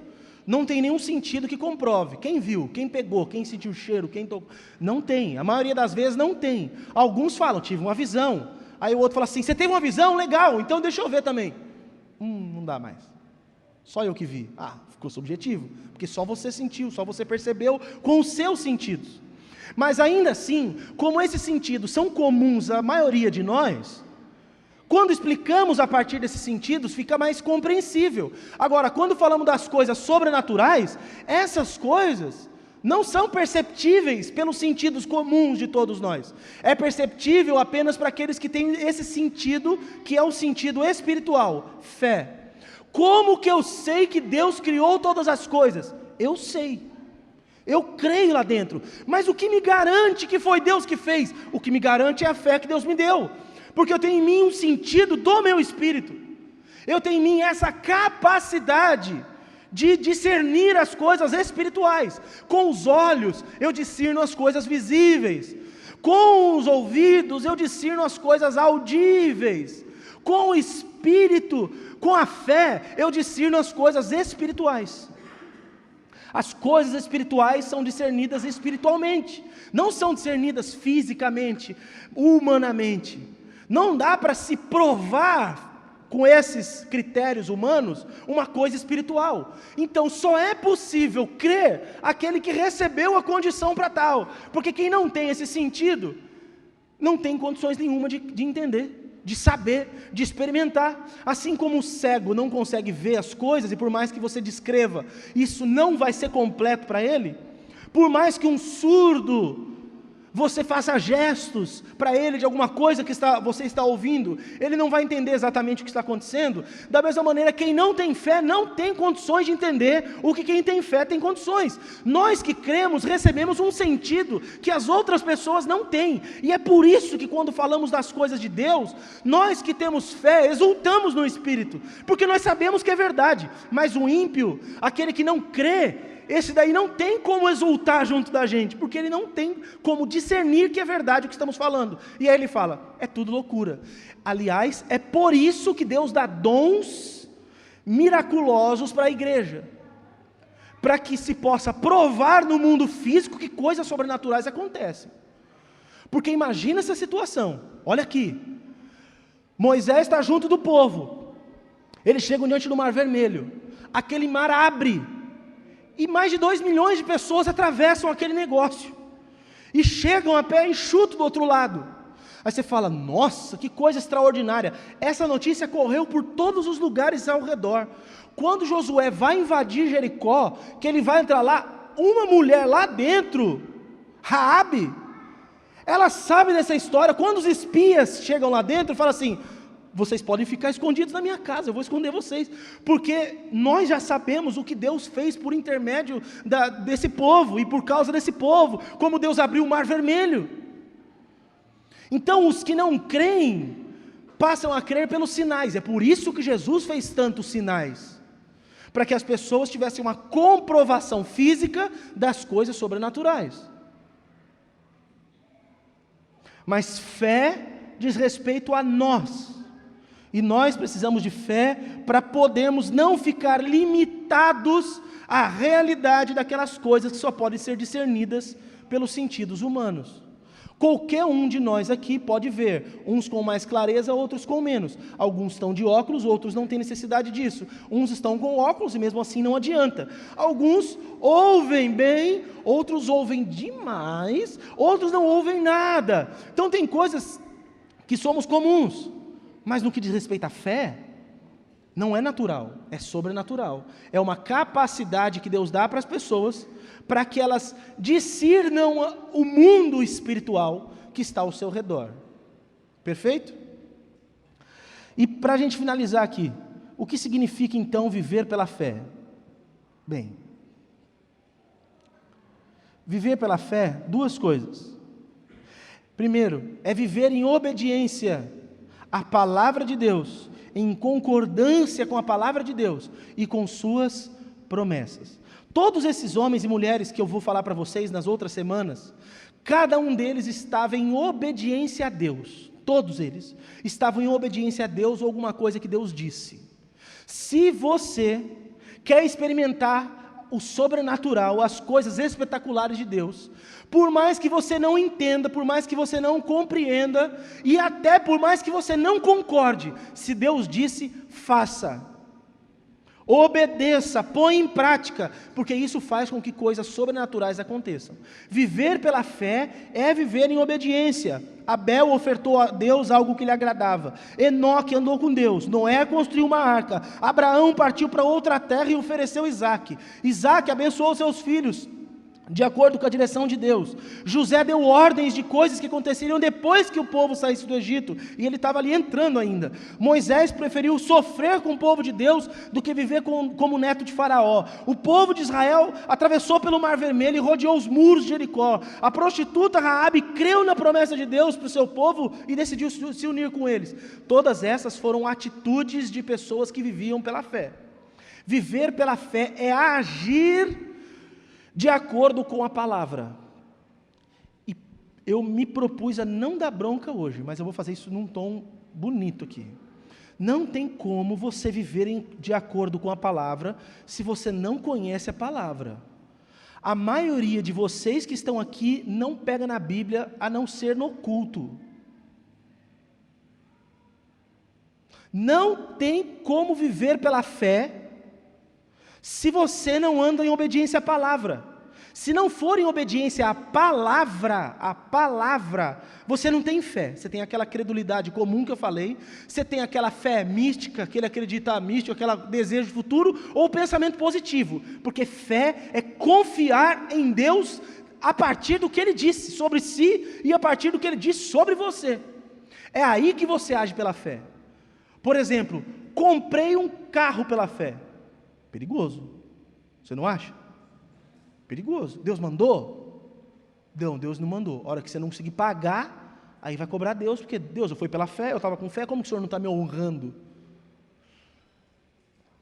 não tem nenhum sentido que comprove. Quem viu, quem pegou, quem sentiu o cheiro, quem tocou. Não tem. A maioria das vezes não tem. Alguns falam, tive uma visão. Aí o outro fala assim, você teve uma visão? Legal, então deixa eu ver também. Não dá mais. Só eu que vi. Ficou subjetivo. Porque só você sentiu, só você percebeu com os seus sentidos. Mas ainda assim, como esses sentidos são comuns à maioria de nós, quando explicamos a partir desses sentidos, fica mais compreensível. Agora, quando falamos das coisas sobrenaturais, essas coisas não são perceptíveis pelos sentidos comuns de todos nós. É perceptível apenas para aqueles que têm esse sentido, que é o sentido espiritual, fé. Como que eu sei que Deus criou todas as coisas? Eu sei. Eu creio lá dentro. Mas o que me garante que foi Deus que fez? O que me garante é a fé que Deus me deu. Porque eu tenho em mim um sentido do meu espírito. Eu tenho em mim essa capacidade de discernir as coisas espirituais. Com os olhos eu discerno as coisas visíveis. Com os ouvidos eu discerno as coisas audíveis. Com o espírito, com a fé, eu discerno as coisas espirituais. As coisas espirituais são discernidas espiritualmente. Não são discernidas fisicamente, humanamente. Não dá para se provar com esses critérios humanos uma coisa espiritual. Então só é possível crer aquele que recebeu a condição para tal. Porque quem não tem esse sentido, não tem condições nenhuma de entender, de saber, de experimentar. Assim como o cego não consegue ver as coisas, e por mais que você descreva, isso não vai ser completo para ele. Por mais que um surdo, você faça gestos para ele de alguma coisa que você está ouvindo, ele não vai entender exatamente o que está acontecendo. Da mesma maneira, quem não tem fé não tem condições de entender o que quem tem fé tem condições. Nós que cremos recebemos um sentido que as outras pessoas não têm, e é por isso que quando falamos das coisas de Deus, nós que temos fé exultamos no Espírito, porque nós sabemos que é verdade. Mas o ímpio, aquele que não crê, esse daí não tem como exultar junto da gente, porque ele não tem como discernir que é verdade o que estamos falando. E aí ele fala, é tudo loucura. Aliás, é por isso que Deus dá dons miraculosos para a igreja, para que se possa provar no mundo físico que coisas sobrenaturais acontecem. Porque imagina essa situação, olha aqui, Moisés está junto do povo, eles chegam diante do Mar Vermelho, aquele mar abre, e mais de 2 milhões de pessoas atravessam aquele negócio, e chegam a pé enxuto do outro lado. Aí você fala, nossa, que coisa extraordinária. Essa notícia correu por todos os lugares ao redor. Quando Josué vai invadir Jericó, que ele vai entrar lá, uma mulher lá dentro, Raabe, ela sabe dessa história. Quando os espias chegam lá dentro, fala assim, vocês podem ficar escondidos na minha casa, eu vou esconder vocês, porque nós já sabemos o que Deus fez por intermédio desse povo, e por causa desse povo, como Deus abriu o Mar Vermelho. Então os que não creem, passam a crer pelos sinais. É por isso que Jesus fez tantos sinais, para que as pessoas tivessem uma comprovação física das coisas sobrenaturais. Mas fé diz respeito a nós, e nós precisamos de fé para podermos não ficar limitados à realidade daquelas coisas que só podem ser discernidas pelos sentidos humanos. Qualquer um de nós aqui pode ver, uns com mais clareza, outros com menos. Alguns estão de óculos, outros não têm necessidade disso. Uns estão com óculos e mesmo assim não adianta. Alguns ouvem bem, outros ouvem demais, outros não ouvem nada. Então tem coisas que somos comuns, mas no que diz respeito à fé, não é natural, é sobrenatural. É uma capacidade que Deus dá para as pessoas, para que elas discernam o mundo espiritual que está ao seu redor. Perfeito? E para a gente finalizar aqui, o que significa então viver pela fé? Bem, viver pela fé, duas coisas. Primeiro, é viver em obediência à palavra de Deus, em concordância com a palavra de Deus e com suas promessas. Todos esses homens e mulheres que eu vou falar para vocês nas outras semanas, cada um deles estava em obediência a Deus. Todos eles estavam em obediência a Deus ou alguma coisa que Deus disse. Se você quer experimentar o sobrenatural, as coisas espetaculares de Deus, por mais que você não entenda, por mais que você não compreenda, e até por mais que você não concorde, se Deus disse, faça. Obedeça, põe em prática, porque isso faz com que coisas sobrenaturais aconteçam. Viver pela fé é viver em obediência. Abel ofertou a Deus algo que lhe agradava. Enoque andou com Deus. Noé construiu uma arca. Abraão partiu para outra terra e ofereceu Isaque. Isaque abençoou seus filhos, de acordo com a direção de Deus. José deu ordens de coisas que aconteceriam depois que o povo saísse do Egito, e ele estava ali entrando ainda. Moisés preferiu sofrer com o povo de Deus do que viver como neto de Faraó. O povo de Israel atravessou pelo Mar Vermelho e rodeou os muros de Jericó. A prostituta Raabe creu na promessa de Deus para o seu povo e decidiu se unir com eles. Todas essas foram atitudes de pessoas que viviam pela fé. Viver pela fé é agir de acordo com a palavra. E eu me propus a não dar bronca hoje, mas eu vou fazer isso num tom bonito aqui. Não tem como você viver de acordo com a palavra se você não conhece a palavra. A maioria de vocês que estão aqui não pega na Bíblia a não ser no culto. Não tem como viver pela fé se você não anda em obediência à palavra. Se não for em obediência à palavra, você não tem fé. Você tem aquela credulidade comum que eu falei, você tem aquela fé mística, aquele acreditar místico, aquele desejo futuro, ou pensamento positivo, porque fé é confiar em Deus a partir do que Ele disse sobre si e a partir do que Ele disse sobre você. É aí que você age pela fé. Por exemplo, comprei um carro pela fé. Perigoso, você não acha? Perigoso. Deus mandou? Não, Deus não mandou. A hora que você não conseguir pagar, aí vai cobrar Deus, porque Deus, eu fui pela fé, eu estava com fé, como que o Senhor não está me honrando?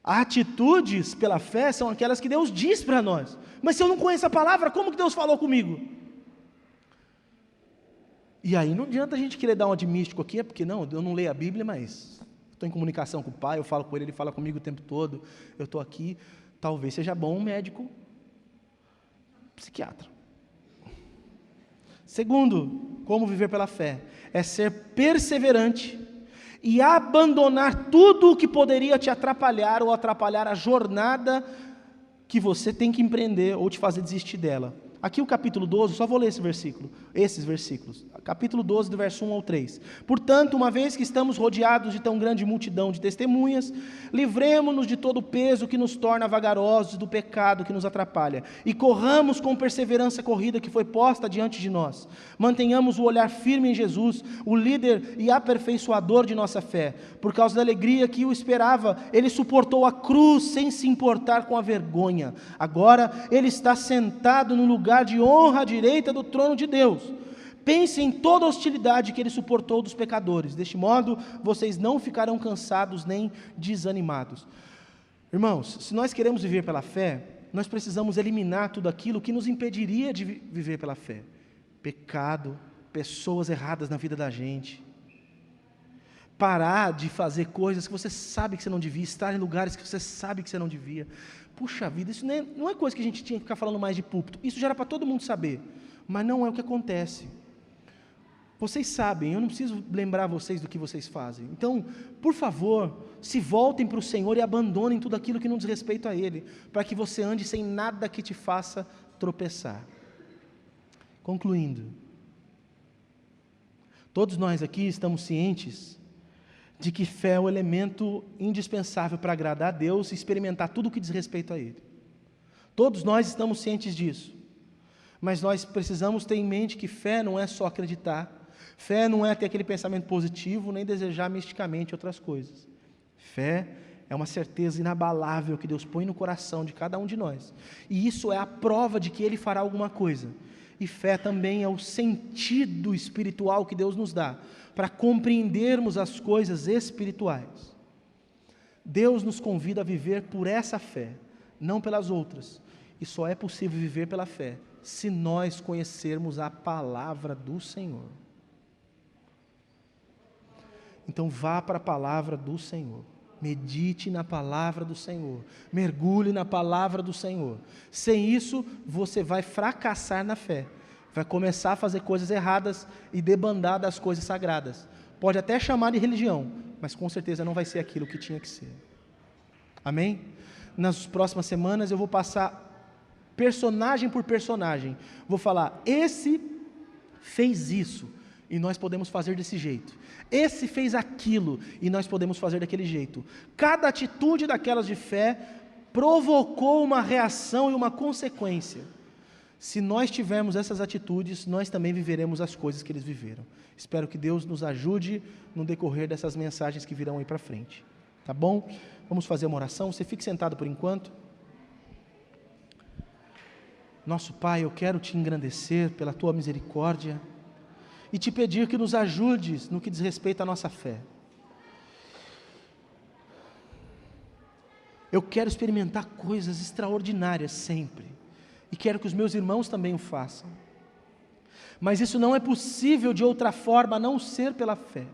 Atitudes pela fé são aquelas que Deus diz para nós. Mas se eu não conheço a palavra, como que Deus falou comigo? E aí não adianta a gente querer dar uma de místico aqui, é porque não, eu não leio a Bíblia, mas estou em comunicação com o Pai, eu falo com Ele fala comigo o tempo todo, eu estou aqui, talvez seja bom um médico psiquiatra. Segundo, como viver pela fé, é ser perseverante e abandonar tudo o que poderia te atrapalhar ou atrapalhar a jornada que você tem que empreender ou te fazer desistir dela. Aqui o capítulo 12, só vou ler esses versículos. Capítulo 12, do verso 1 ao 3. Portanto, uma vez que estamos rodeados de tão grande multidão de testemunhas, livremo-nos de todo o peso que nos torna vagarosos do pecado que nos atrapalha, e corramos com perseverança a corrida que foi posta diante de nós. Mantenhamos o olhar firme em Jesus, o líder e aperfeiçoador de nossa fé. Por causa da alegria que o esperava, ele suportou a cruz sem se importar com a vergonha. Agora, ele está sentado no lugar de honra à direita do trono de Deus. Pense em toda a hostilidade que ele suportou dos pecadores. Deste modo, vocês não ficarão cansados nem desanimados. Irmãos, se nós queremos viver pela fé, nós precisamos eliminar tudo aquilo que nos impediria de viver pela fé. Pecado, pessoas erradas na vida da gente. Parar de fazer coisas que você sabe que você não devia, estar em lugares que você sabe que você não devia. Puxa vida, isso não é coisa que a gente tinha que ficar falando mais de púlpito. Isso já era para todo mundo saber, mas não é o que acontece. Vocês sabem, eu não preciso lembrar vocês do que vocês fazem. Então, por favor, se voltem para o Senhor e abandonem tudo aquilo que não diz respeito a Ele, para que você ande sem nada que te faça tropeçar. Concluindo, todos nós aqui estamos cientes de que fé é o elemento indispensável para agradar a Deus e experimentar tudo o que diz respeito a Ele. Todos nós estamos cientes disso, mas nós precisamos ter em mente que fé não é só acreditar, fé não é ter aquele pensamento positivo, nem desejar misticamente outras coisas. Fé É uma certeza inabalável que Deus põe no coração de cada um de nós. E isso é a prova de que Ele fará alguma coisa. E fé também é o sentido espiritual que Deus nos dá para compreendermos as coisas espirituais. Deus nos convida a viver por essa fé, não pelas outras. E só é possível viver pela fé se nós conhecermos a palavra do Senhor. Então vá para a palavra do Senhor. Medite na palavra do Senhor. Mergulhe na palavra do Senhor. Sem isso, você vai fracassar na fé. Vai começar a fazer coisas erradas e debandar das coisas sagradas. Pode até chamar de religião, mas com certeza não vai ser aquilo que tinha que ser. Amém? Nas próximas semanas eu vou passar personagem por personagem. Vou falar, esse fez isso e nós podemos fazer desse jeito. Esse fez aquilo e nós podemos fazer daquele jeito. Cada atitude daquelas de fé provocou uma reação e uma consequência. Se nós tivermos essas atitudes, nós também viveremos as coisas que eles viveram. Espero que Deus nos ajude no decorrer dessas mensagens que virão aí para frente. Tá bom? Vamos fazer uma oração. Você fique sentado por enquanto. Nosso Pai, eu quero te engrandecer pela tua misericórdia e te pedir que nos ajudes no que diz respeito à nossa fé. Eu quero experimentar coisas extraordinárias sempre, e quero que os meus irmãos também o façam. Mas isso não é possível de outra forma a não ser pela fé.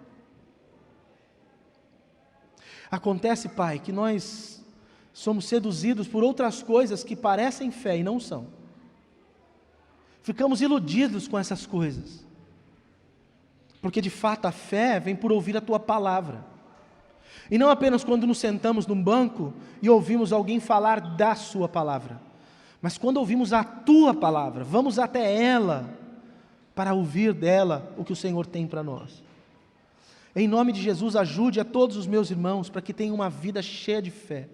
Acontece, Pai, que nós somos seduzidos por outras coisas que parecem fé e não são. Ficamos iludidos com essas coisas. Porque de fato a fé vem por ouvir a tua palavra. E não apenas quando nos sentamos num banco e ouvimos alguém falar da sua palavra, mas quando ouvimos a tua palavra, vamos até ela para ouvir dela o que o Senhor tem para nós. Em nome de Jesus, ajude a todos os meus irmãos para que tenham uma vida cheia de fé,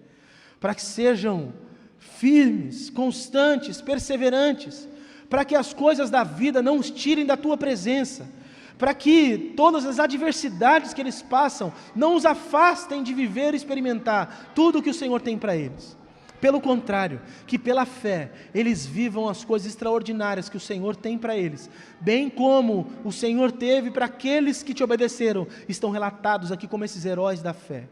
para que sejam firmes, constantes, perseverantes, para que as coisas da vida não os tirem da tua presença, para que todas as adversidades que eles passam não os afastem de viver e experimentar tudo o que o Senhor tem para eles. Pelo contrário, que pela fé eles vivam as coisas extraordinárias que o Senhor tem para eles, bem como o Senhor teve para aqueles que te obedeceram, estão relatados aqui como esses heróis da fé.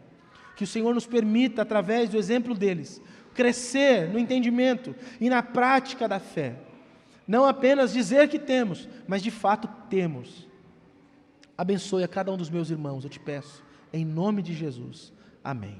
Que o Senhor nos permita, através do exemplo deles, crescer no entendimento e na prática da fé. Não apenas dizer que temos, mas de fato temos. Abençoe a cada um dos meus irmãos, eu te peço, em nome de Jesus. Amém.